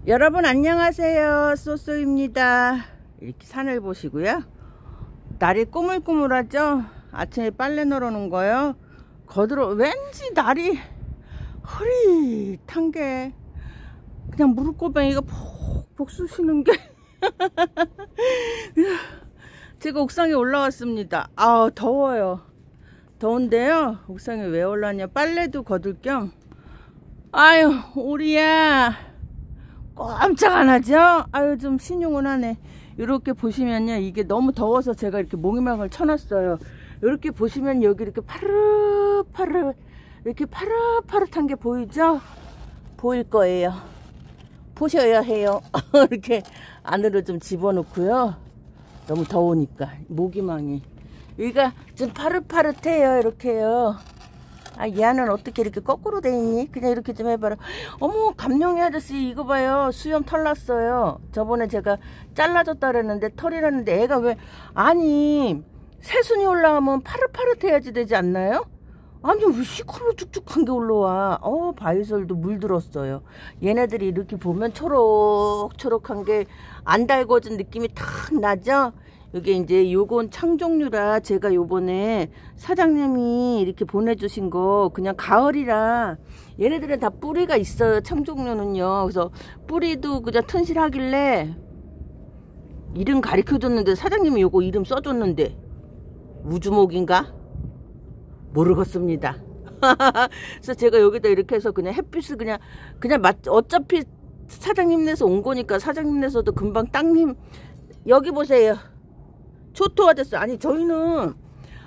여러분 안녕하세요. 쏘쏘입니다. 이렇게 산을 보시고요. 날이 꾸물꾸물하죠. 아침에 빨래 널어놓은 거요. 거들어 왠지 날이 흐릿한 게 그냥 무릎고뱅이가 폭폭 쑤시는 게 제가 옥상에 올라왔습니다. 아 더워요. 더운데요. 옥상에 왜 올라왔냐, 빨래도 거둘 겸. 아유 우리야 꼼짝 안 하죠. 아유 좀 신용은 하네. 이렇게 보시면요, 이게 너무 더워서 제가 이렇게 모기막을 쳐놨어요. 이렇게 보시면 여기 이렇게 파릇파릇 이렇게 파릇파릇한 게 보이죠? 보일 거예요. 보셔야 해요. 이렇게 안으로 좀 집어넣고요. 너무 더우니까 모기망이 여기가 좀 파릇파릇해요. 이렇게요. 아 얘는 어떻게 이렇게 거꾸로 돼 있니? 그냥 이렇게 좀 해봐라. 어머 감룡이 아저씨 이거 봐요. 수염 털 났어요. 저번에 제가 잘라줬다 그랬는데 털이 났는데 애가 왜, 아니 새순이 올라가면 파릇파릇해야지 되지 않나요? 아니 왜 시커멓쭉쭉한 게 올라와. 바이솔도 물들었어요. 얘네들이 이렇게 보면 초록초록한 게 안 달궈진 느낌이 탁 나죠. 이게 이제 요건 창종류라 제가 요번에 사장님이 이렇게 보내주신 거 그냥 가을이라 얘네들은 다 뿌리가 있어요. 창종류는요. 그래서 뿌리도 그냥 튼실하길래 이름 가르쳐줬는데 사장님이 요거 이름 써줬는데 우주목인가? 모르겠습니다. 그래서 제가 여기다 이렇게 해서 그냥 햇빛을 그냥 어차피 사장님네서 온 거니까 사장님네서도 금방 땅님 여기 보세요. 초토화됐어요. 아니 저희는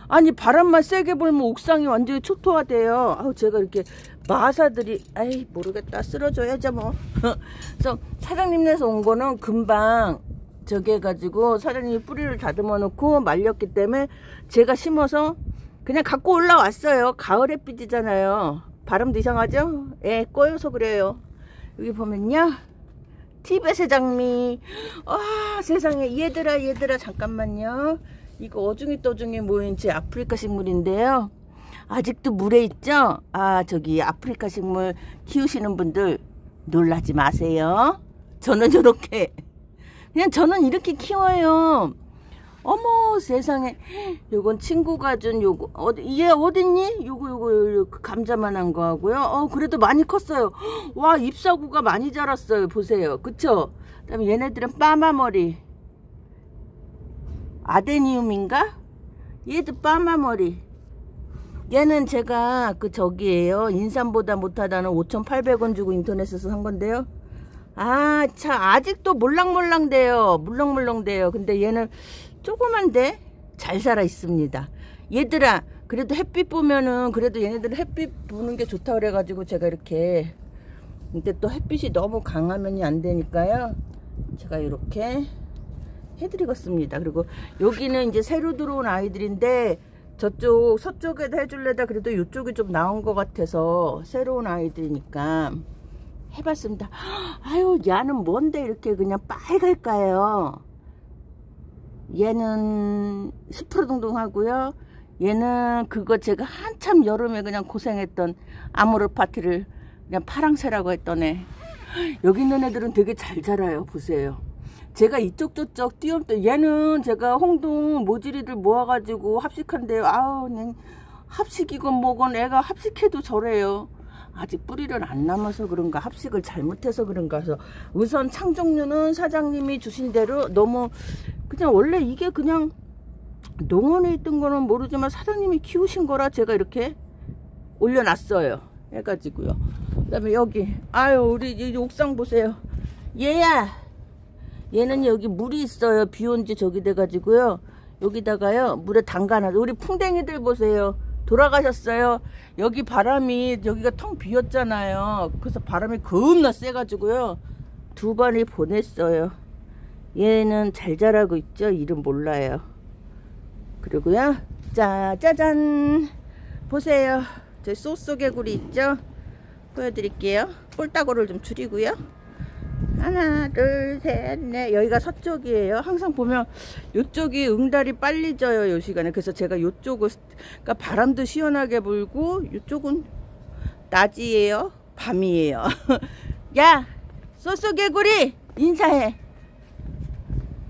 아니 바람만 세게 불면 옥상이 완전히 초토화돼요. 아우 제가 이렇게 마사들이 아이 모르겠다 쓰러져야죠 뭐. 그래서 사장님네서 온 거는 금방 저기 해가지고 사장님이 뿌리를 다듬어 놓고 말렸기 때문에 제가 심어서 그냥 갖고 올라왔어요. 가을 햇빛이잖아요. 바람도 이상하죠? 예, 꼬여서 그래요. 여기 보면요, 티베트 장미. 아 세상에, 얘들아 잠깐만요. 이거 어중이 떠중이 모인 제 아프리카 식물인데요. 아직도 물에 있죠? 아 저기 아프리카 식물 키우시는 분들 놀라지 마세요. 저는 저렇게 그냥 저는 이렇게 키워요. 어머 세상에, 요건 친구가 준 요거 얘 어딨니? 요거 감자만한 거 하고요. 그래도 많이 컸어요. 와 잎사구가 많이 자랐어요. 보세요. 그쵸? 그 다음에 얘네들은 빠마머리 아데니움인가? 얘도 빠마머리. 얘는 제가 저기에요, 인삼보다 못하다는 5,800원 주고 인터넷에서 산 건데요. 아 참 아직도 물렁물렁돼요. 물렁물렁돼요. 근데 얘는 조그만데 잘 살아 있습니다. 얘들아 그래도 햇빛 보면은, 그래도 얘네들은 햇빛 보는 게 좋다 그래가지고 제가 이렇게, 근데 또 햇빛이 너무 강하면이 안 되니까요, 제가 이렇게 해드리겠습니다. 그리고 여기는 이제 새로 들어온 아이들인데 저쪽 서쪽에다 해줄래다 그래도 이쪽이 좀 나온 것 같아서 새로운 아이들이니까 해봤습니다. 아유 얘는 뭔데 이렇게 그냥 빨갈까요? 얘는 시퍼둥둥하고요. 얘는 그거 제가 한참 여름에 그냥 고생했던 아모르파티를 그냥 파랑새라고 했던 애. 여기 있는 애들은 되게 잘 자라요. 보세요. 제가 이쪽 저쪽 띄엄띄엄, 얘는 제가 홍동 모지리들 모아가지고 합식한대요. 아우 그냥 합식이건 뭐건 애가 합식해도 저래요. 아직 뿌리를 안 남아서 그런가, 합식을 잘못해서 그런가 해서 우선 창종류는 사장님이 주신 대로 너무 그냥, 원래 이게 그냥 농원에 있던 거는 모르지만 사장님이 키우신 거라 제가 이렇게 올려놨어요. 해가지고요. 그 다음에 여기 아유 우리 이 옥상 보세요. 얘야, 얘는 여기 물이 있어요. 비 온 지 저기 돼가지고요. 여기다가요 물에 담가놔. 우리 풍뎅이들 보세요. 돌아가셨어요. 여기 바람이, 여기가 텅 비었잖아요. 그래서 바람이 겁나 세가지고요 2번이 보냈어요. 얘는 잘 자라고 있죠. 이름 몰라요. 그리고요 짜자잔 보세요. 저 쏘쏘개구리 있죠. 보여드릴게요. 꼴따구를 좀 줄이고요. 하나 둘 셋 넷. 여기가 서쪽이에요. 항상 보면 이쪽이 응달이 빨리 져요 요 시간에. 그래서 제가 이쪽을, 그러니까 바람도 시원하게 불고 이쪽은 낮이에요 밤이에요. 야 쏘쏘개구리 인사해.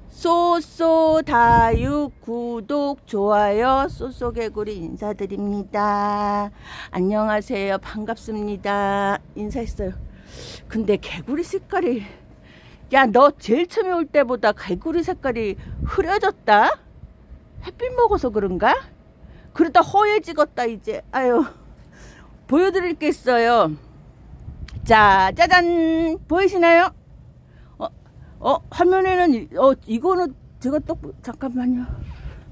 쏘쏘다육 구독 좋아요. 쏘쏘개구리 인사드립니다. 안녕하세요. 반갑습니다. 인사했어요. 근데 개구리 색깔이, 야, 너 제일 처음에 올 때보다 개구리 색깔이 흐려졌다? 햇빛 먹어서 그런가? 그러다 허해지겠다 이제. 아유, 보여드릴 게 있어요. 자, 짜잔, 보이시나요? 화면에는 이거는 제가 또 잠깐만요.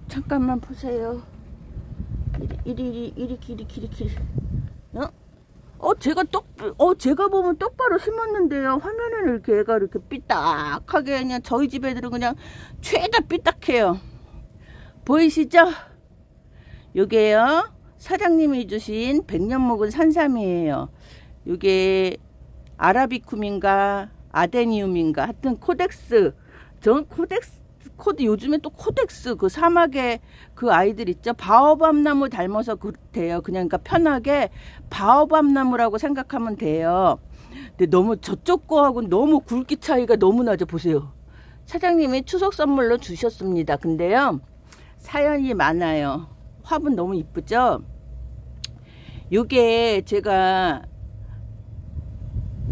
잠깐만 보세요. 이리 제가 보면 똑바로 심었는데요. 화면에는 이렇게 얘가 이렇게 삐딱하게, 그냥 저희 집 애들은 그냥 죄다 삐딱해요. 보이시죠? 요게요, 사장님이 주신 100년 묵은 산삼이에요. 요게 아라비쿰인가 아데니움인가 하여튼 코덱스, 전 요즘에 또 코덱스, 그 사막에 그 아이들 있죠, 바오밥 나무 닮아서 그렇대요. 그러니까 편하게 바오밥 나무라고 생각하면 돼요. 근데 너무 저쪽 거하고 너무 굵기 차이가 너무 나죠. 보세요. 사장님이 추석 선물로 주셨습니다. 근데요, 사연이 많아요. 화분 너무 이쁘죠? 요게 제가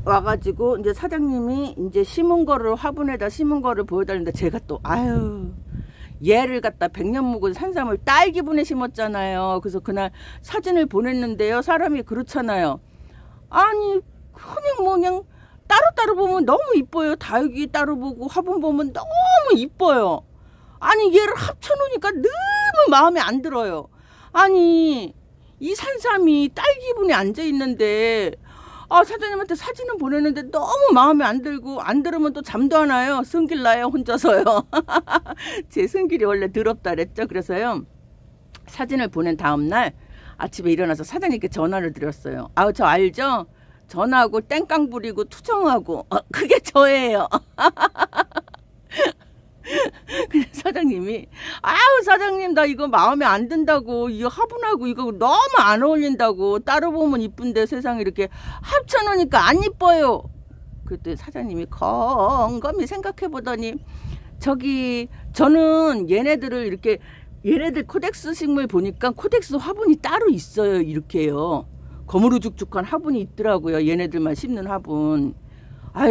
와가지고 이제 사장님이 이제 심은 거를, 화분에다 심은 거를 보여달라는데, 제가 또 얘를 갖다 100년 묵은 산삼을 딸기분에 심었잖아요. 그래서 그날 사진을 보냈는데요, 사람이 그렇잖아요. 아니 그냥 따로따로 보면 너무 이뻐요. 다육이 따로 보고 화분 보면 너무 이뻐요. 아니 얘를 합쳐놓으니까 너무 마음에 안 들어요. 아니 이 산삼이 딸기분에 앉아있는데, 사장님한테 사진은 보냈는데 너무 마음에 안 들고, 안 들으면 또 잠도 안 와요. 성질 나요, 혼자서요. 제 성질이 원래 더럽다 그랬죠. 그래서요, 사진을 보낸 다음날 아침에 일어나서 사장님께 전화를 드렸어요. 저 알죠? 전화하고 땡깡 부리고 투정하고, 그게 저예요. 그냥 사장님이, 사장님 나 이거 마음에 안 든다고, 이 화분하고 이거 너무 안 어울린다고, 따로 보면 이쁜데 세상에 이렇게 합쳐놓으니까 안 이뻐요. 그때 사장님이 곰곰이 생각해 보더니, 저는 얘네들 코덱스 식물 보니까 코덱스 화분이 따로 있어요. 이렇게요, 거무르죽죽한 화분이 있더라고요. 얘네들만 심는 화분.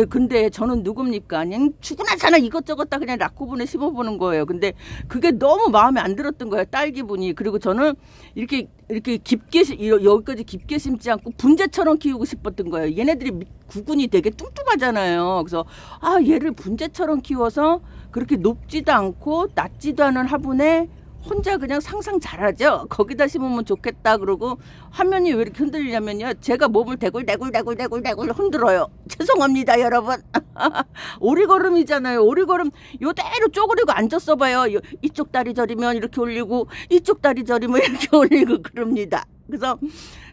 근데 저는 누굽니까? 그냥 죽으나잖아 이것저것 다 그냥 락구분에 심어보는 거예요. 근데 그게 너무 마음에 안 들었던 거예요, 딸기분이. 그리고 저는 이렇게 깊게, 여기까지 깊게 심지 않고 분재처럼 키우고 싶었던 거예요. 얘네들이 구근이 되게 뚱뚱하잖아요. 그래서 얘를 분재처럼 키워서 그렇게 높지도 않고 낮지도 않은 화분에 혼자 그냥 상상 잘하죠. 거기다 심으면 좋겠다. 그러고 화면이 왜 이렇게 흔들리냐면요, 제가 몸을 대굴대굴 흔들어요. 죄송합니다 여러분. 오리걸음이잖아요. 오리걸음 요대로 쪼그리고 앉았어 봐요. 이쪽 다리 저리면 이렇게 올리고, 이쪽 다리 저리면 이렇게 올리고 그럽니다. 그래서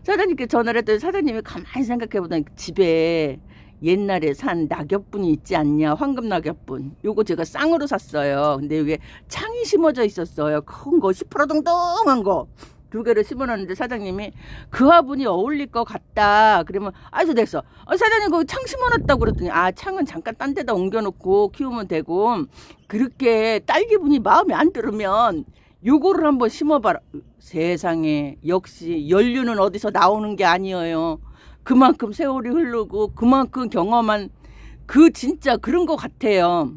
사장님께 전화를 했더니 사장님이 가만히 생각해보더니, 집에 옛날에 산 낙엽분이 있지 않냐, 황금 낙엽분. 요거 제가 쌍으로 샀어요. 근데 이게 창이 심어져 있었어요. 큰 거, 시퍼러둥둥한 거 2개를 심어놨는데, 사장님이 그 화분이 어울릴 것 같다. 그러면 됐어. 사장님 거기 창 심어놨다고 그랬더니, 창은 잠깐 딴 데다 옮겨놓고 키우면 되고, 그렇게 딸기분이 마음에 안 들으면 요거를 한번 심어봐라. 세상에, 역시 연륜은 어디서 나오는 게 아니에요. 그만큼 세월이 흐르고 그만큼 경험한 진짜 그런 것 같아요.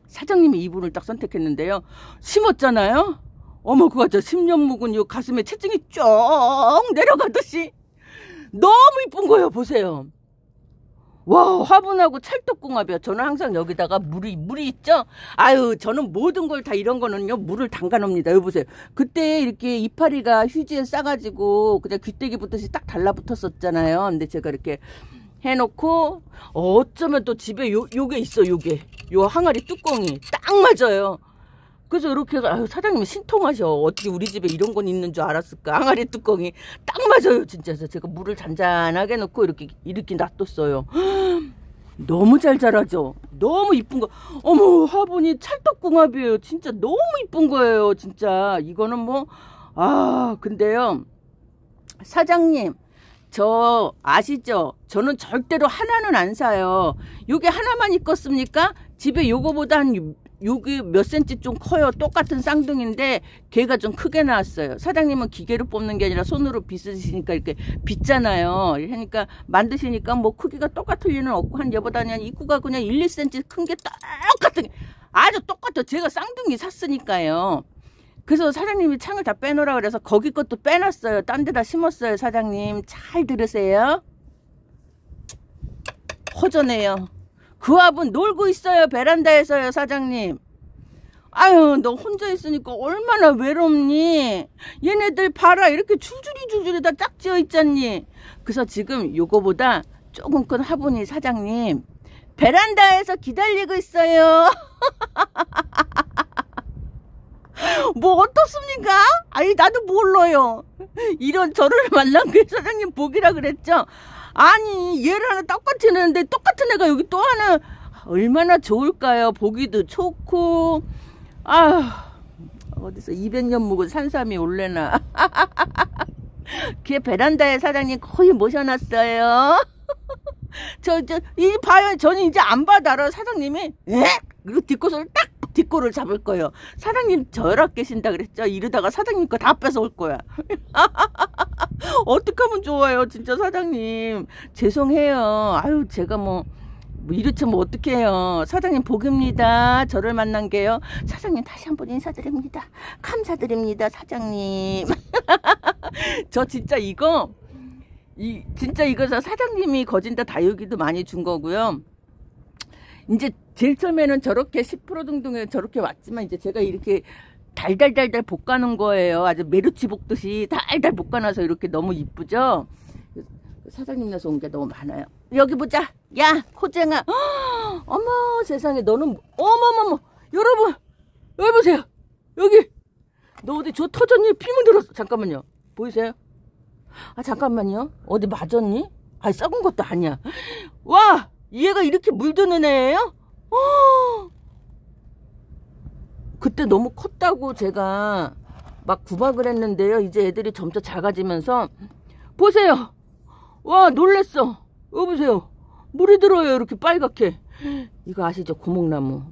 사장님이 이분을 딱 선택했는데요, 심었잖아요. 그거 10년 묵은 요 가슴에 체증이 쭉 내려가듯이 너무 이쁜 거예요. 보세요. 와, 화분하고 찰떡궁합이야. 저는 항상 여기다가 물이 있죠. 저는 모든 걸 다 이런 거는요, 물을 담가 놓습니다. 여기 보세요. 그때 이렇게 이파리가 휴지에 싸가지고 그냥 귀때기 붙듯이 딱 달라붙었었잖아요. 근데 제가 이렇게 해놓고, 어쩌면 또 집에 요게 있어. 요 항아리 뚜껑이 딱 맞아요. 그래서 이렇게, 사장님이 신통하셔. 어떻게 우리 집에 이런 건 있는 줄 알았을까. 항아리 뚜껑이 딱 맞아요. 진짜. 그래서 제가 물을 잔잔하게 넣고 이렇게 놔뒀어요. 너무 잘 자라죠. 너무 이쁜 거. 화분이 찰떡궁합이에요. 진짜 너무 이쁜 거예요. 진짜 이거는 근데요, 사장님 저 아시죠? 저는 절대로 하나는 안 사요. 요게 하나만 있겠습니까? 집에 요거보다 한 여기 몇 센치 좀 커요. 똑같은 쌍둥이인데 걔가 좀 크게 나왔어요. 사장님은 기계로 뽑는 게 아니라 손으로 빗으시니까 이렇게 빗잖아요. 그러니까 만드시니까 뭐 크기가 똑같을 리는 없고 한 얘보다 한 입구가 그냥 1, 2cm 큰 게 똑같은 아주 똑같아요. 제가 쌍둥이 샀으니까요. 그래서 사장님이 창을 다 빼놓으라 그래서 거기 것도 빼놨어요. 딴 데다 심었어요. 사장님 잘 들으세요. 허전해요. 그 아분 놀고 있어요. 베란다에서요. 사장님. 아유 너 혼자 있으니까 얼마나 외롭니. 얘네들 봐라 이렇게 줄줄이 다 짝지어 있잖니. 그래서 지금 요거보다 조금 큰 화분이 사장님 베란다에서 기다리고 있어요. 뭐 어떻습니까? 아니 나도 몰라요. 이런 저를 만난 게 사장님 복이라 그랬죠. 아니 얘를 하나 똑같이 내는데 똑같은 애가 여기 또 하나 얼마나 좋을까요? 보기도 좋고. 아휴 어디서 200년 묵은 산삼이 올래나. 걔 베란다에 사장님 거의 모셔놨어요. 이 봐요. 저는 이제 안 받아라. 사장님이 이거 뒷꽃을 딱 뒷골을 잡을 거예요. 사장님 저혈압 계신다 그랬죠? 이러다가 사장님 거 다 뺏어올 거야. 어떡하면 좋아요 진짜 사장님. 죄송해요. 아유 제가 뭐 이렇지 뭐 어떡해요. 사장님 복입니다. 저를 만난 게요. 사장님 다시 한번 인사드립니다. 감사드립니다 사장님. 저 진짜 이거 진짜 이거 사장님이 거진다 다육이도 많이 준 거고요. 이제 제일 처음에는 저렇게 10% 등등에 저렇게 왔지만 이제 제가 이렇게 달달달달 볶아놓은 거예요. 아주 메르치 볶듯이 달달 볶아놔서 이렇게 너무 이쁘죠. 사장님네서 온 게 너무 많아요. 여기 보자. 야 코쟁아. 어머 세상에 너는 어머머머 여러분 여기 보세요. 여기 너 어디 저 터졌니? 피문 들었어. 잠깐만요. 보이세요? 아 잠깐만요. 어디 맞았니? 아니 썩은 것도 아니야. 와 얘가 이렇게 물드는 애예요? 그때 너무 컸다고 제가 막 구박을 했는데요. 이제 애들이 점차 작아지면서 보세요. 와 놀랬어. 여보세요. 물이 들어요. 이렇게 빨갛게. 이거 아시죠? 고목나무.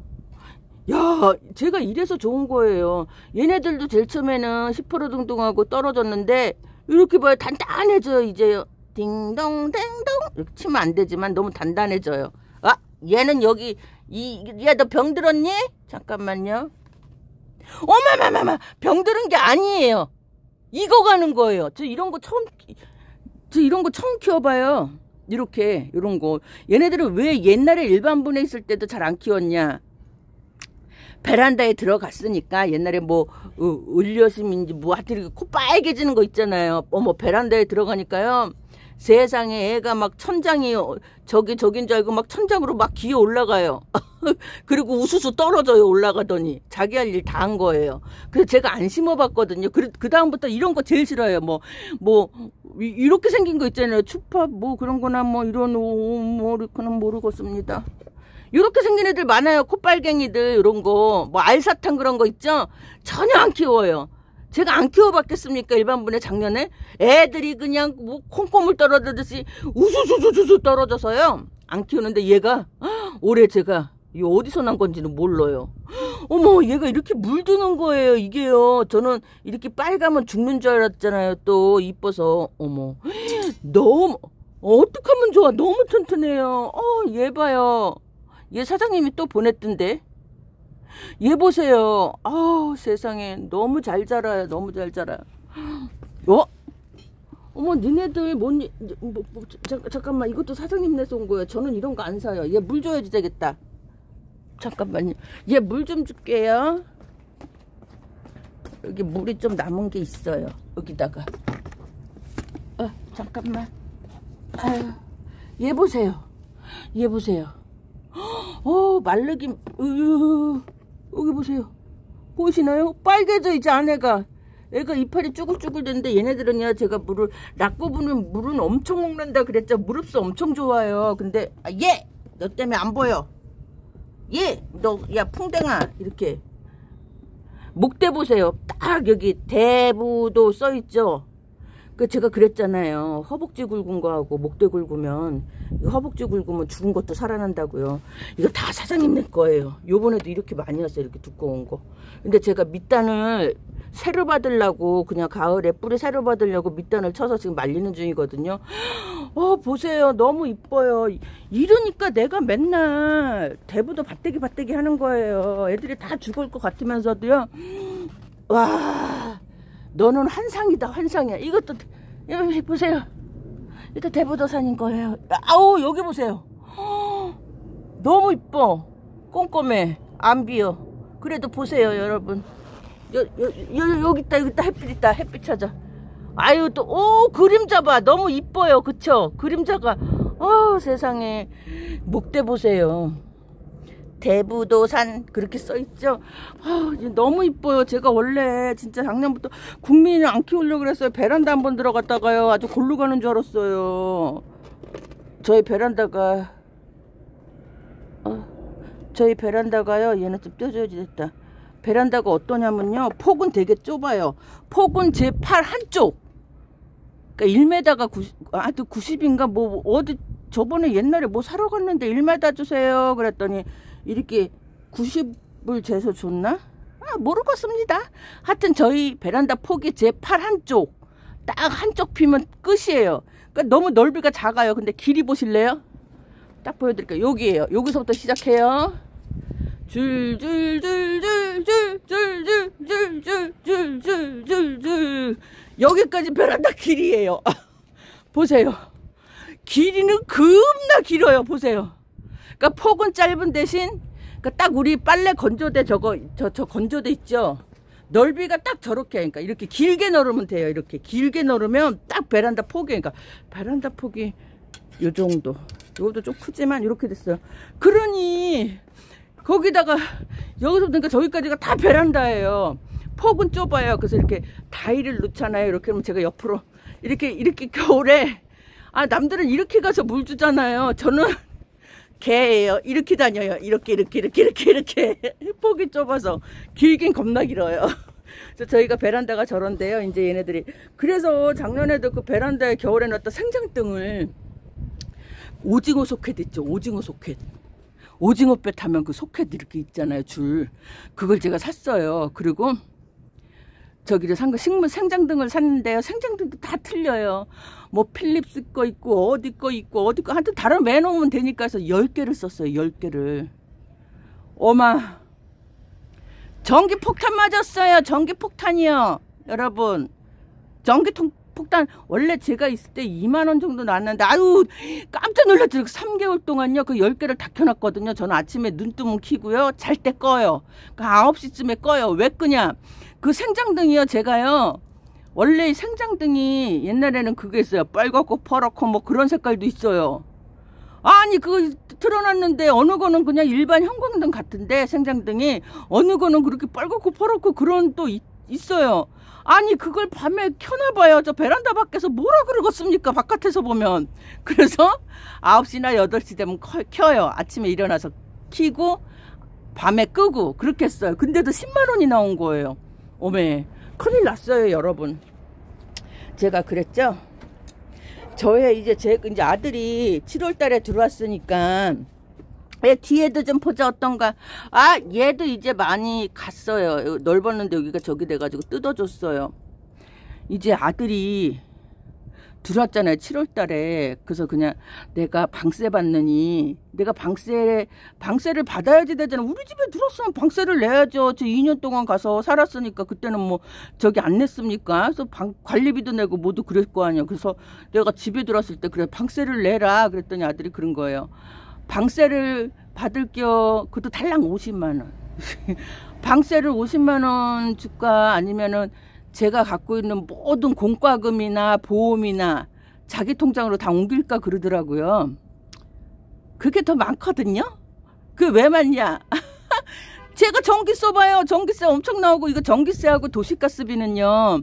야 제가 이래서 좋은 거예요. 얘네들도 제일 처음에는 10% 등등하고 떨어졌는데 이렇게 봐요. 단단해져요. 이제요. 딩동 댕동 이렇게 치면 안 되지만 너무 단단해져요. 아 얘는 여기 야 너 병 들었니? 잠깐만요. 어마마마마 병 들은 게 아니에요. 익어가는 거예요. 저 이런 거 처음 키워봐요. 이렇게 이런 거. 얘네들은 왜 옛날에 일반분에 있을 때도 잘 안 키웠냐. 베란다에 들어갔으니까 옛날에 뭐 을려심인지 뭐 하여튼 이렇게 코 빨개지는 거 있잖아요. 어머 베란다에 들어가니까요. 세상에 애가 막 천장이 저긴 줄 알고 막 천장으로 막 기어 올라가요. 그리고 우수수 떨어져요. 올라가더니 자기 할 일 다 한 거예요. 그래서 제가 안 심어봤거든요. 그 다음부터 이런 거 제일 싫어요. 뭐 이렇게 생긴 거 있잖아요. 추팝 뭐 그런 거나 뭐 이런 뭐 이렇게는 모르겠습니다. 이렇게 생긴 애들 많아요. 콧빨갱이들 이런 거 뭐 알사탕 그런 거 있죠. 전혀 안 키워요. 제가 안 키워봤겠습니까? 일반분에 작년에 애들이 그냥 뭐 콩고물 떨어지듯이 우수수수수 떨어져서요. 안 키우는데 얘가 올해 제가 이 어디서 난 건지는 몰라요. 어머 얘가 이렇게 물드는 거예요. 이게요. 저는 이렇게 빨가면 죽는 줄 알았잖아요. 또 이뻐서. 어머 너무 어떡하면 좋아. 너무 튼튼해요. 얘 봐요. 얘 사장님이 또 보냈던데. 얘 보세요. 아우 세상에 너무 잘 자라요. 너무 잘 자라요. 어머 니네들 잠깐만 이것도 사장님네서 온 거예요. 저는 이런 거 안 사요. 얘 물 줘야지 되겠다. 잠깐만요. 얘 물 좀 줄게요. 여기 물이 좀 남은 게 있어요. 여기다가 잠깐만. 아유 얘 보세요. 얘 보세요. 말르기 여기 보세요. 보이시나요? 빨개져 이제 안에가. 애가 이파리 쭈글쭈글 되는데 얘네들은요 제가 락 부분은 물은 엄청 먹는다 그랬죠. 무릎수 엄청 좋아요. 근데 얘! 너 때문에 안 보여. 얘! 너 야 풍뎅아 이렇게 목대 보세요. 딱 여기 대부도 써있죠. 그 제가 그랬잖아요. 허벅지 굵은 거하고 목대 굵으면, 허벅지 굵으면 죽은 것도 살아난다고요. 이거 다 사장님 내 거예요. 요번에도 이렇게 많이 왔어요. 이렇게 두꺼운 거. 근데 제가 밑단을 새로 받으려고, 그냥 가을에 뿌리 새로 받으려고 밑단을 쳐서 지금 말리는 중이거든요. 보세요. 너무 이뻐요. 이러니까 내가 맨날 대부도 밭대기 하는 거예요. 애들이 다 죽을 것 같으면서도요. 와, 너는 환상이다, 환상이야. 이것도, 여기 보세요. 이것도 대부도산인 거예요. 아우, 여기 보세요. 너무 이뻐. 꼼꼼해. 안 비어. 그래도 보세요, 여러분. 여기 있다, 여기 있다. 햇빛 있다. 햇빛 찾아. 아유, 또, 그림자 봐. 너무 이뻐요. 그쵸? 그림자가. 세상에. 목대 보세요. 대부도산 그렇게 써있죠. 너무 이뻐요. 제가 원래 진짜 작년부터 국민을 안 키우려고 그랬어요. 베란다 한번 들어갔다가요, 아주 골로 가는 줄 알았어요. 저희 베란다가요, 얘는 좀 떼줘야지. 됐다. 베란다가 어떠냐면요, 폭은 되게 좁아요. 폭은 제 팔 한쪽, 그러니까 1m가 90인가 뭐 어디 저번에 옛날에 뭐 사러 갔는데 1m 주세요 그랬더니 이렇게 90을 재서 줬나? 모르겠습니다. 하여튼 저희 베란다 폭이 제 팔 한쪽, 딱 한쪽 피면 끝이에요. 그러니까 너무 넓이가 작아요. 근데 길이 보실래요? 딱 보여드릴게요. 여기에요. 여기서부터 시작해요. 줄 여기까지 베란다 길이에요. 보세요. 길이는 겁나 길어요. 보세요. 그러니까 폭은 짧은 대신, 그러니까 딱 우리 빨래 건조대 저 건조대 있죠. 넓이가 딱 저렇게, 그러니까 이렇게 길게 널으면 돼요. 이렇게 길게 널으면 딱 베란다 폭이, 그러니까 베란다 폭이 요 정도. 이것도 좀 크지만 이렇게 됐어요. 그러니 거기다가 여기서부터 그러니까 저기까지가 다 베란다예요. 폭은 좁아요. 그래서 이렇게 다이를 놓잖아요. 이렇게 하면 제가 옆으로 이렇게 겨울에, 남들은 이렇게 가서 물 주잖아요. 저는 개예요. 이렇게 다녀요. 이렇게 폭이 좁아서 길긴 겁나 길어요. 그래서 저희가 베란다가 저런데요. 이제 얘네들이, 그래서 작년에도 그 베란다에 겨울에 놨던 생장등을, 오징어 소켓 있죠. 오징어 소켓. 오징어 배 타면 그 소켓 이렇게 있잖아요. 줄. 그걸 제가 샀어요. 그리고 저기를 산 거, 생장등을 샀는데요. 생장등도 다 틀려요. 뭐 필립스 거 있고 어디 거 있고 어디 거, 하여튼 다른 매놓으면 되니까 해서 10개를 썼어요. 10개를. 어마, 전기 폭탄 맞았어요. 전기 폭탄이요. 여러분, 전기 폭탄 원래 제가 있을 때 2만원 정도 나왔는데, 아유 깜짝 놀랐죠. 3개월 동안요 그 10개를 다 켜놨거든요. 저는 아침에 눈 뜨면 켜고요, 잘 때 꺼요. 그 9시쯤에 꺼요. 왜 끄냐, 그 생장등이요, 제가요 원래 생장등이 옛날에는 그게 있어요. 빨갛고 퍼렇고 뭐 그런 색깔도 있어요. 아니 그거 틀어놨는데 어느 거는 그냥 일반 형광등 같은데 생장등이, 어느 거는 그렇게 빨갛고 퍼렇고 그런 또 있어요. 아니 그걸 밤에 켜놔봐요. 저 베란다 밖에서 뭐라 그러겠습니까, 바깥에서 보면. 그래서 9시나 8시 되면 켜요. 아침에 일어나서 켜고 밤에 끄고 그렇게 했어요. 근데도 10만원이 나온 거예요. 오메, 큰일 났어요 여러분. 제가 그랬죠. 이제 아들이 7월달에 들어왔으니까, 뒤에도 좀 보자 어떤가. 얘도 이제 많이 갔어요. 넓었는데 여기가 저기 돼가지고 뜯어줬어요. 이제 아들이 들어왔잖아요 7월달에. 그래서 그냥 내가 방세 받느니, 내가 방세를 받아야지 되잖아. 우리 집에 들어왔으면 방세를 내야죠. 저 2년 동안 가서 살았으니까. 그때는 뭐 저기 안 냈습니까? 그래서 관리비도 내고 모두 그럴 거 아니야. 그래서 내가 집에 들어왔을 때, 그래 방세를 내라 그랬더니 아들이 그런 거예요. 방세를 받을 그것도 달랑 50만원. 방세를 50만원 줄까, 아니면은 제가 갖고 있는 모든 공과금이나 보험이나 자기 통장으로 다 옮길까 그러더라고요. 그게 더 많거든요. 그게 왜 많냐. 제가 전기 써봐요. 전기세 엄청 나오고, 이거 전기세하고 도시가스비는요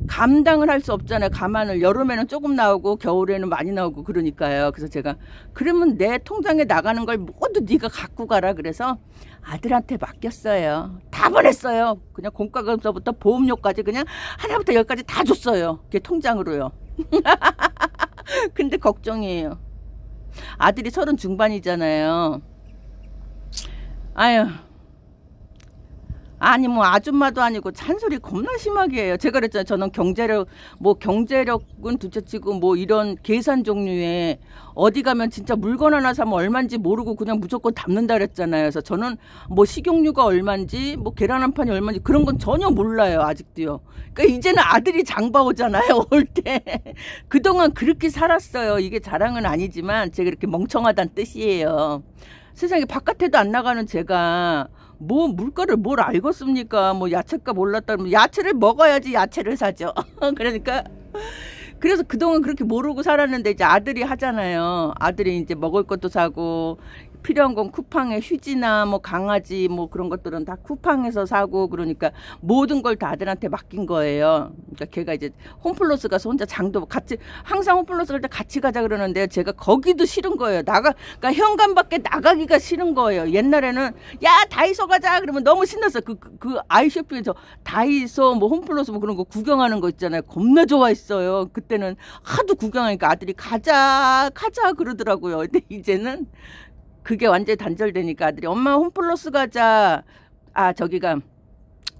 감당을 할 수 없잖아요. 감안을, 여름에는 조금 나오고 겨울에는 많이 나오고 그러니까요. 그래서 제가, 그러면 내 통장에 나가는 걸 모두 네가 갖고 가라 그래서 아들한테 맡겼어요. 다 보냈어요. 그냥 공과금서부터 보험료까지 그냥 하나부터 10까지 다 줬어요. 그게 통장으로요. 근데 걱정이에요. 아들이 30 중반이잖아요. 아유, 아니 뭐 아줌마도 아니고 잔소리 겁나 심하게 해요. 제가 그랬잖아요. 저는 경제력은 둘째치고 뭐 이런 계산 종류에 어디 가면 진짜 물건 하나 사면 얼마인지 모르고 그냥 무조건 담는다 그랬잖아요. 그래서 저는 뭐 식용유가 얼마인지 뭐 계란 한 판이 얼마인지 그런 건 전혀 몰라요. 아직도요. 그러니까 이제는 아들이 장봐오잖아요. 올 때. 그동안 그렇게 살았어요. 이게 자랑은 아니지만 제가 이렇게 멍청하다는 뜻이에요. 세상에 바깥에도 안 나가는 제가 뭐 물가를 뭘 알겠습니까? 뭐 야채값 올랐다 그러면 야채를 먹어야지 야채를 사죠. 그러니까 그래서 그동안 그렇게 모르고 살았는데 이제 아들이 하잖아요. 아들이 이제 먹을 것도 사고 필요한 건 쿠팡에 휴지나 뭐 강아지 뭐 그런 것들은 다 쿠팡에서 사고 그러니까 모든 걸 다 아들한테 맡긴 거예요. 그러니까 걔가 이제 홈플러스 가서 혼자 장도 같이 항상 홈플러스 갈 때 같이 가자 그러는데 제가 거기도 싫은 거예요. 그러니까 현관 밖에 나가기가 싫은 거예요. 옛날에는 야 다이소 가자 그러면 너무 신났어요. 그 아이쇼핑에서 다이소 뭐 홈플러스 뭐 그런 거 구경하는 거 있잖아요. 겁나 좋아했어요. 그때는 하도 구경하니까 아들이 가자 그러더라고요. 근데 이제는 그게 완전히 단절되니까 아들이 엄마 홈플러스 가자. 아 저기가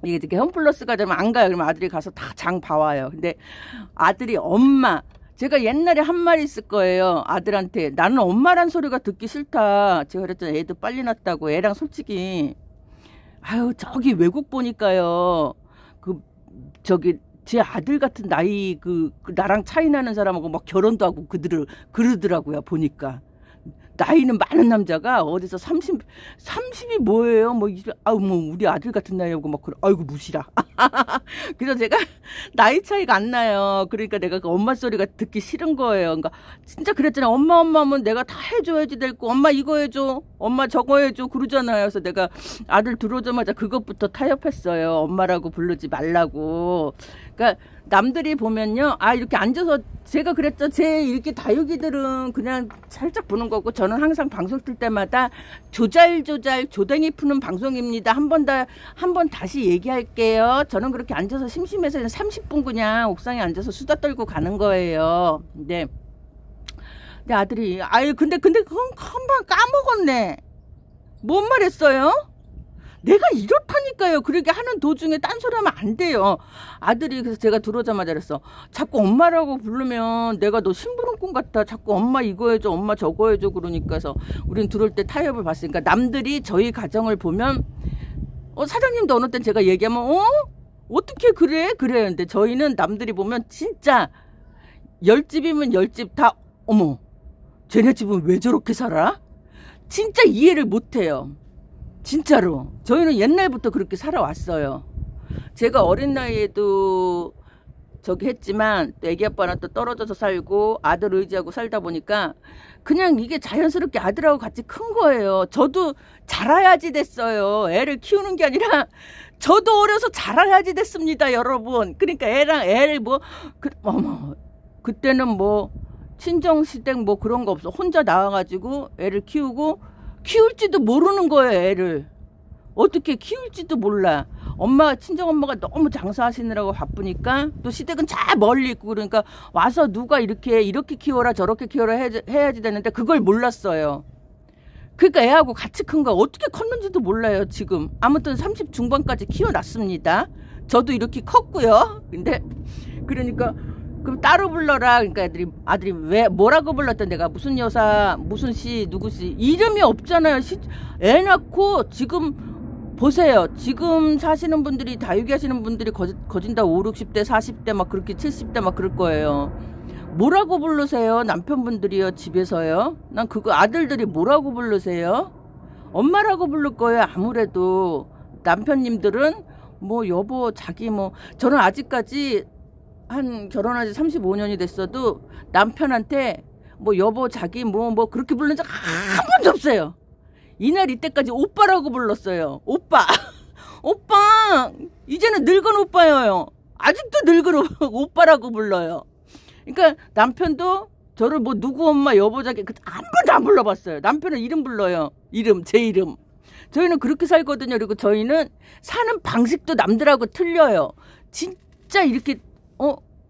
이게 홈플러스 가자면 안 가요. 그러면 아들이 가서 다 장 봐와요. 근데 아들이 엄마 제가 옛날에 한 말이 있을 거예요. 아들한테 나는 엄마란 소리가 듣기 싫다. 제가 그랬잖아요. 애도 빨리 낳았다고. 애랑 솔직히 아유 저기 외국 보니까요. 저기 제 아들 같은 나이 그 나랑 차이 나는 사람하고 막 결혼도 하고 그러더라고요. 보니까. 나이는 많은 남자가 어디서 30이 뭐예요? 뭐 우리 아들 같은 나이하고 막 그래. 아이고 무시라. 그래서 제가 나이 차이가 안 나요. 그러니까 내가 그 엄마 소리가 듣기 싫은 거예요. 그러니까 진짜 그랬잖아. 엄마 하면 내가 다 해줘야지 될 거. 엄마 이거 해줘. 엄마 저거 해줘. 그러잖아요. 그래서 내가 아들 들어오자마자 그것부터 타협했어요. 엄마라고 부르지 말라고. 그러니까 남들이 보면요. 아 이렇게 앉아서 제가 그랬죠. 제 이렇게 다육이들은 그냥 살짝 보는 거고 저는 항상 방송 틀 때마다 조댕이 푸는 방송입니다. 한 번 다시 얘기할게요. 저는 그렇게 앉아서 심심해서 30분 그냥 옥상에 앉아서 수다 떨고 가는 거예요. 근데 내 아들이 아유 근데 그건 금방 까먹었네. 뭔 말했어요? 내가 이렇다니까요. 그렇게 하는 도중에 딴소리 하면 안 돼요. 아들이 그래서 제가 들어오자마자 그랬어. 자꾸 엄마라고 부르면 내가 너 심부름꾼 같아. 자꾸 엄마 이거 해줘 엄마 저거 해줘 그러니까 해서 우린 들어올 때 타협을 봤으니까 남들이 저희 가정을 보면 사장님도 어느 땐 제가 얘기하면 어떻게 그래? 근데 저희는 남들이 보면 진짜 10집이면 10집 다 어머 쟤네 집은 왜 저렇게 살아? 진짜 이해를 못해요. 진짜로 저희는 옛날부터 그렇게 살아왔어요. 제가 어린 나이에도 저기 했지만 또 애기 아빠랑 또 떨어져서 살고 아들 의지하고 살다 보니까 그냥 이게 자연스럽게 아들하고 같이 큰 거예요. 저도 자라야지 됐어요. 애를 키우는 게 아니라 저도 어려서 자라야지 됐습니다 여러분. 그러니까 애를 그때는 뭐 친정시댁 뭐 그런 거 없어. 혼자 나와가지고 애를 키울지도 모르는 거예요. 애를 어떻게 키울지도 몰라. 친정엄마가 너무 장사하시느라고 바쁘니까 또 시댁은 저 멀리 있고 그러니까 와서 누가 이렇게 키워라 저렇게 키워라 해야지 되는데 그걸 몰랐어요. 그러니까 애하고 같이 큰 거 어떻게 컸는지도 몰라요 지금. 아무튼 30 중반까지 키워놨습니다. 저도 이렇게 컸고요. 근데 그러니까 그럼 따로 불러라. 그러니까 아들이 왜 뭐라고 불렀던 내가 무슨 여사 무슨 씨 누구씨 이름이 없잖아요. 애 낳고 지금 보세요. 지금 사시는 분들이 다육이 하시는 분들이 거진다 5, 60대 40대 막 그렇게 70대 막 그럴 거예요. 뭐라고 부르세요? 남편분들이요 집에서요? 난 그거 아들들이 뭐라고 부르세요? 엄마라고 부를 거예요. 아무래도 남편님들은 뭐 여보 자기 뭐 저는 아직까지 결혼한 지 35년이 됐어도 남편한테 뭐 여보 자기 뭐 그렇게 부른 적 한 번도 없어요. 이날 이때까지 오빠라고 불렀어요. 오빠 이제는 늙은 오빠예요. 아직도 늙은 오빠라고 불러요. 그러니까 남편도 저를 뭐 누구 엄마 여보 자기 한 번도 안 불러봤어요. 남편은 이름 불러요. 제 이름. 저희는 그렇게 살거든요. 그리고 저희는 사는 방식도 남들하고 틀려요. 진짜 이렇게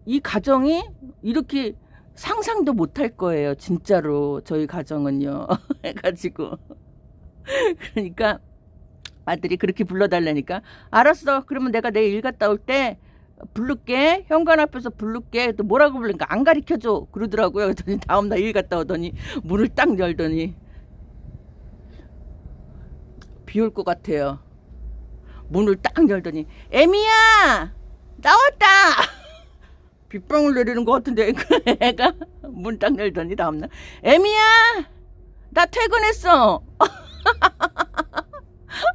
이 가정이 이렇게 상상도 못할 거예요. 진짜로 저희 가정은요. 해가지고 그러니까 아들이 그렇게 불러달라니까 알았어. 그러면 내가 내일 일 갔다 올 때 부를게. 현관 앞에서 부를게. 또 뭐라고 부르니까 안 가르쳐줘 그러더라고요. 그랬더니 다음날 일 갔다 오더니 문을 딱 열더니 비 올 것 같아요. 문을 딱 열더니 애미야 나왔다. 빗방울 내리는 것 같은데 애가 문 딱 열더니 다음날 애미야 나 퇴근했어.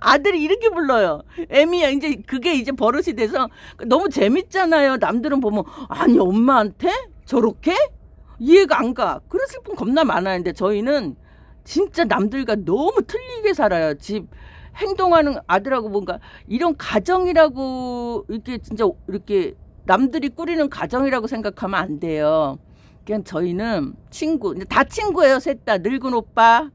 아들이 이렇게 불러요. 애미야. 이제 그게 이제 버릇이 돼서 너무 재밌잖아요. 남들은 보면 아니 엄마한테 저렇게 이해가 안 가. 그랬을 분 겁나 많았는데 저희는 진짜 남들과 너무 틀리게 살아요. 집 행동하는 아들하고 뭔가 이런 가정이라고 이렇게 진짜 이렇게 남들이 꾸리는 가정이라고 생각하면 안 돼요. 그냥 저희는 친구, 다 친구예요. 셋 다. 늙은 오빠,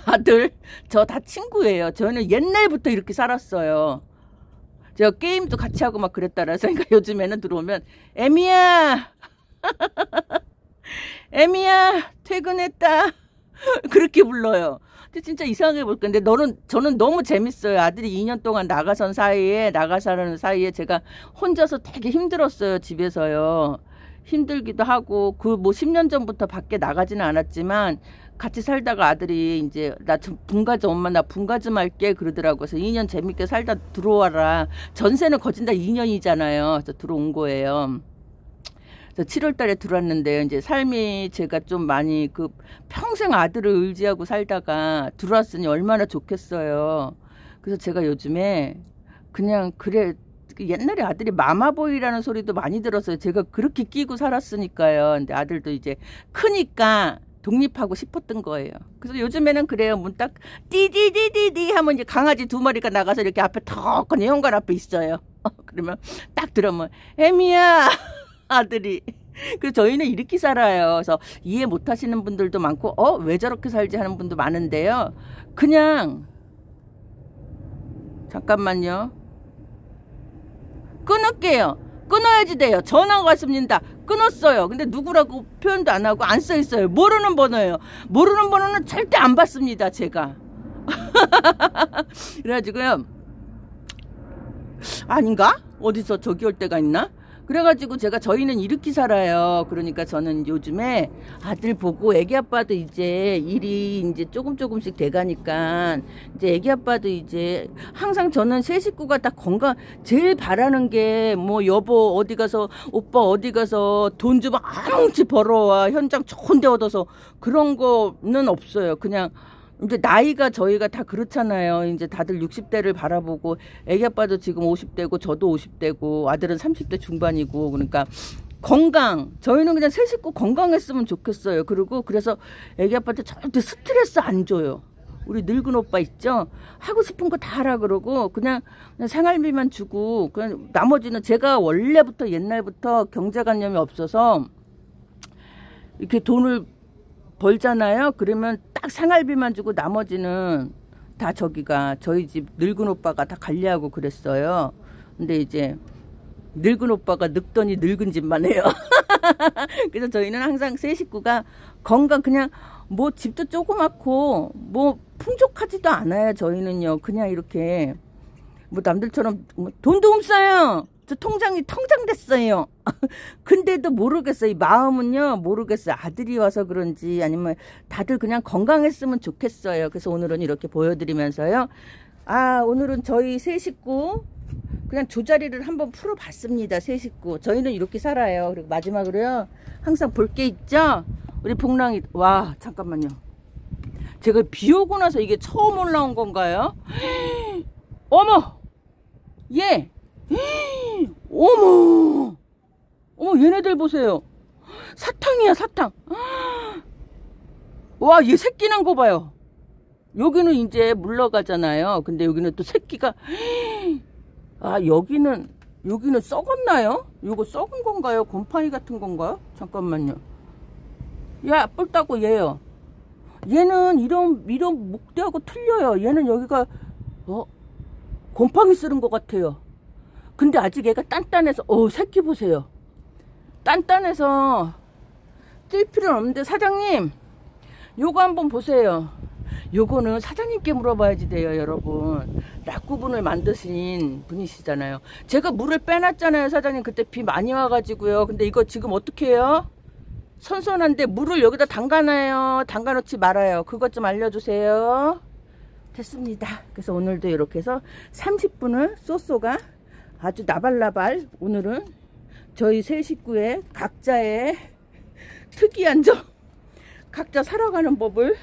아들, 저 다 친구예요. 저는 옛날부터 이렇게 살았어요. 제가 게임도 같이 하고 막 그랬다라서 그러니까 요즘에는 들어오면 애미야 애미야 퇴근했다 그렇게 불러요. 근데 진짜 이상하게 볼 건데 저는 너무 재밌어요. 아들이 2년 동안 나가사는 사이에 제가 혼자서 되게 힘들었어요. 집에서요. 힘들기도 하고 그 뭐 10년 전부터 밖에 나가지는 않았지만 같이 살다가 아들이 이제 나 분가 좀 엄마 나 분가 좀 할게 그러더라고요. 그래서 2년 재밌게 살다 들어와라. 전세는 거진다 2년이잖아요. 그래서 들어온 거예요. 그래서 7월 달에 들어왔는데요. 이제 삶이 제가 좀 많이 평생 아들을 의지하고 살다가 들어왔으니 얼마나 좋겠어요. 그래서 제가 요즘에 그냥 그래 옛날에 아들이 마마보이라는 소리도 많이 들었어요. 제가 그렇게 끼고 살았으니까요. 근데 아들도 이제 크니까 독립하고 싶었던 거예요. 그래서 요즘에는 그래요. 문 딱 띠디디디디 하면 이제 강아지 2마리가 나가서 이렇게 앞에 턱 그냥 현관 앞에 있어요. 그러면 딱 들으면 애미야 아들이. 그래서 저희는 이렇게 살아요. 그래서 이해 못 하시는 분들도 많고 왜 저렇게 살지 하는 분도 많은데요. 그냥 잠깐만요. 끊을게요. 끊어야지 돼요. 전화가 왔습니다. 끊었어요. 근데 누구라고 표현도 안 하고 안 써 있어요. 모르는 번호예요. 모르는 번호는 절대 안 받습니다. 제가. 그래가지고요. 아닌가? 어디서 저기 올 때가 있나? 그래가지고 저희는 이렇게 살아요. 그러니까 저는 요즘에 아들 보고 애기 아빠도 이제 일이 이제 조금씩 돼가니까 이제 애기 아빠도 이제 항상 저는 세 식구가 다 건강 제일 바라는 게 뭐 여보 어디 가서 오빠 어디 가서 돈 좀 아뭉치 벌어와 현장 좋은 데 얻어서 그런 거는 없어요. 그냥 이제 나이가 저희가 다 그렇잖아요. 이제 다들 60대를 바라보고 애기 아빠도 지금 50대고 저도 50대고 아들은 30대 중반이고 그러니까 건강 저희는 그냥 세 식구 건강했으면 좋겠어요. 그리고 그래서 애기 아빠한테 절대 스트레스 안 줘요. 우리 늙은 오빠 있죠? 하고 싶은 거 다 하라 그러고 그냥 생활비만 주고 그냥 나머지는 제가 원래부터 옛날부터 경제관념이 없어서 이렇게 돈을 벌잖아요. 그러면 딱 생활비만 주고 나머지는 다 저희 집 늙은 오빠가 다 관리하고 그랬어요. 근데 이제 늙은 오빠가 늙더니 늙은 집만 해요. 그래서 저희는 항상 세 식구가 건강 그냥 뭐 집도 조그맣고 뭐 풍족하지도 않아요. 저희는요. 그냥 이렇게 뭐 남들처럼 돈도 없어요. 저 통장이 텅장됐어요. 근데도 모르겠어요. 이 마음은요 모르겠어요. 아들이 와서 그런지 아니면 다들 그냥 건강했으면 좋겠어요. 그래서 오늘은 이렇게 보여드리면서요. 오늘은 저희 세 식구 그냥 조자리를 한번 풀어봤습니다. 세 식구 저희는 이렇게 살아요. 그리고 마지막으로요 항상 볼 게 있죠. 우리 복랑이 와 잠깐만요. 제가 비 오고 나서 이게 처음 올라온 건가요? 어머 얘 어머 얘네들 보세요. 사탕이야 사탕. 와 얘 새끼 난 거 봐요. 여기는 이제 물러가잖아요. 근데 여기는 또 새끼가 여기는 썩었나요? 이거 썩은 건가요? 곰팡이 같은 건가요? 잠깐만요. 야 뿔따고 얘요. 얘는 이런 목대하고 틀려요. 얘는 여기가 곰팡이 쓰는 것 같아요. 근데 아직 얘가 단단해서 새끼 보세요. 단단해서 뜰 필요는 없는데 사장님 요거 한번 보세요. 요거는 사장님께 물어봐야지 돼요. 여러분 락구분을 만드신 분이시잖아요. 제가 물을 빼놨잖아요. 사장님 그때 비 많이 와가지고요. 근데 이거 지금 어떻게 해요? 선선한데 물을 여기다 담가놔요? 담가놓지 말아요? 그것 좀 알려주세요. 됐습니다. 그래서 오늘도 이렇게 해서 30분을 쏘쏘가 아주 나발나발 오늘은 저희 세 식구의 각자의 특이한 점 각자 살아가는 법을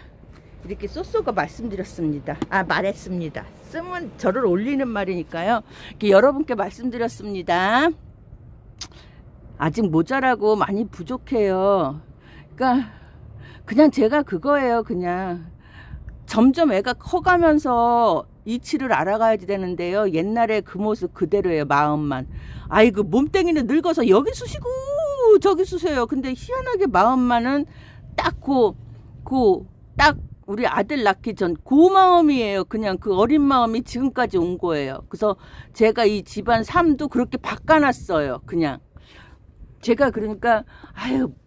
이렇게 쏘쏘가 말씀드렸습니다. 말했습니다. 쓰면 저를 올리는 말이니까요. 이렇게 여러분께 말씀드렸습니다. 아직 모자라고 많이 부족해요. 그러니까 그냥 제가 그거예요. 그냥 점점 애가 커가면서 이치를 알아가야지 되는데요. 옛날에 그 모습 그대로예요. 마음만. 아이고 몸뚱이는 늙어서 여기 쑤시고 저기 쑤세요. 근데 희한하게 마음만은 딱 딱 우리 아들 낳기 전 그 마음이에요. 그냥 그 어린 마음이 지금까지 온 거예요. 그래서 제가 이 집안 삶도 그렇게 바꿔놨어요. 그냥 제가 그러니까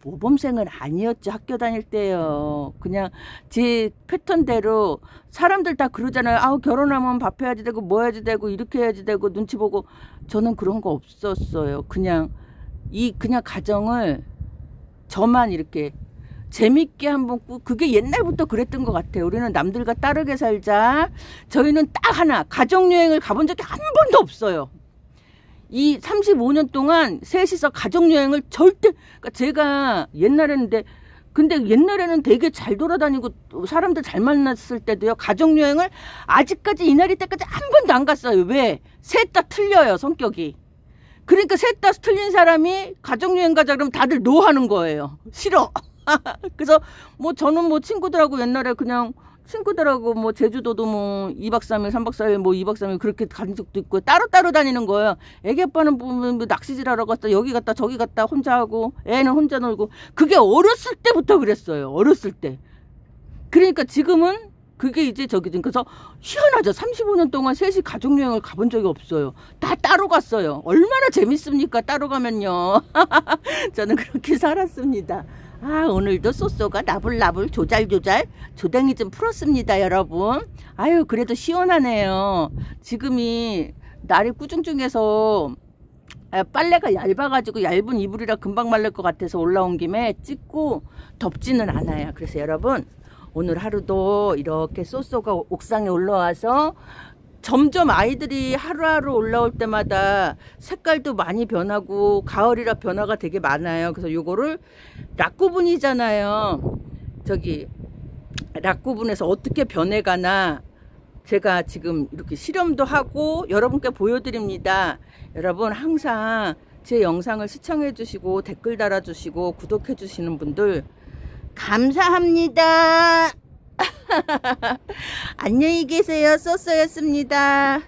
모범생은 아니었죠. 학교 다닐 때요. 그냥 제 패턴대로 사람들 다 그러잖아요. 결혼하면 밥 해야지 되고 뭐 해야지 되고 이렇게 해야지 되고 눈치 보고 저는 그런 거 없었어요. 그냥 그냥 가정을 저만 이렇게 재밌게 한번 그게 옛날부터 그랬던 것 같아요. 우리는 남들과 다르게 살자. 저희는 딱 하나 가족여행을 가본 적이 한 번도 없어요. 이 35년 동안 셋이서 가족여행을 절대 그러니까 제가 근데 옛날에는 되게 잘 돌아다니고 사람들 잘 만났을 때도요. 가족여행을 아직까지 이날이 때까지 한 번도 안 갔어요. 왜? 셋 다 틀려요. 성격이. 그러니까 셋 다 틀린 사람이 가족여행 가자 그러면 다들 노하는 거예요. 싫어. 그래서 저는 친구들하고 옛날에 그냥 친구들하고 제주도도 2박 3일 3박 4일 2박 3일 그렇게 간 적도 있고 따로따로 다니는 거예요. 애기 아빠는 보면 낚시질 하러 갔다 여기 갔다 저기 갔다 혼자 하고 애는 혼자 놀고 그게 어렸을 때부터 그랬어요. 어렸을 때. 그러니까 지금은 그게 이제 그래서 희한하죠. 35년 동안 셋이 가족여행을 가본 적이 없어요. 다 따로 갔어요. 얼마나 재밌습니까? 따로 가면요. 저는 그렇게 살았습니다. 오늘도 쏘쏘가 나불나불 조잘조잘 조댕이 좀 풀었습니다. 여러분 그래도 시원하네요. 지금이 날이 꾸중중해서 빨래가 얇아가지고 얇은 이불이라 금방 말릴 것 같아서 올라온 김에 찍고 덥지는 않아요. 그래서 여러분 오늘 하루도 이렇게 쏘쏘가 옥상에 올라와서 점점 아이들이 하루하루 올라올 때마다 색깔도 많이 변하고 가을이라 변화가 되게 많아요. 그래서 요거를 락구분이잖아요. 락구분에서 어떻게 변해가나 제가 지금 이렇게 실험도 하고 여러분께 보여드립니다. 여러분 항상 제 영상을 시청해 주시고 댓글 달아 주시고 구독해 주시는 분들 감사합니다. 안녕히 계세요. 쏘쏘였습니다.